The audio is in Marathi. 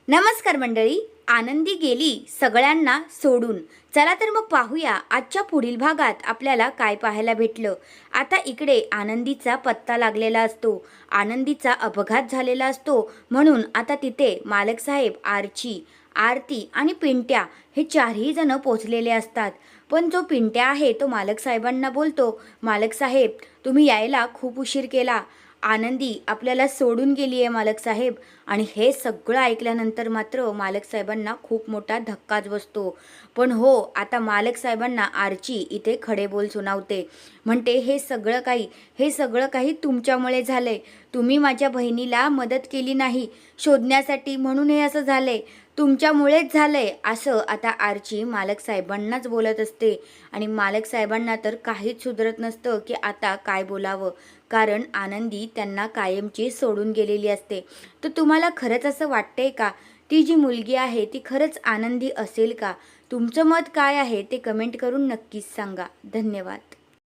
नमस्कार मंडळी, आनंदी गेली सगळ्यांना सोडून. चला तर मग पाहूया आजच्या पुढील भागात आपल्याला काय पाहायला भेटलं. आता इकडे आनंदीचा पत्ता लागलेला असतो, आनंदीचा अपघात झालेला असतो, म्हणून आता तिथे मालक साहेब, आर्ची, आरती आणि पिंट्या हे चारही जण पोचलेले असतात. पण जो पिंट्या आहे तो मालक साहेबांना बोलतो, मालक साहेब तुम्ही यायला खूप उशीर केला, आनंदी आपल्याला सोडून गेली आहे मालक साहेब. आणि हे सगळं ऐकल्यानंतर मात्र मालक साहेबांना खूप मोठा धक्काच बसतो. पण हो, आता मालक साहेबांना आर्ची इथे खडे बोल सुनावते, म्हणते हे सगळं काही तुमच्यामुळे झालंय. तुम्ही माझ्या बहिणीला मदत केली नाही शोधण्यासाठी, म्हणून हे असं झालंय, तुमच्यामुळेच झालंय, असं आता आर्ची मालक साहेबांनाच बोलत असते. आणि मालक साहेबांना तर काहीच सुधरत नसतं की आता काय बोलावं, कारण आनंदी त्यांना कायमची सोडून गेलेली असते. तर तुम्हाला खरंच असं वाटतंय का, ती जी मुलगी आहे ती खरंच आनंदी असेल का? तुमचं मत काय आहे ते कमेंट करून नक्कीच सांगा. धन्यवाद.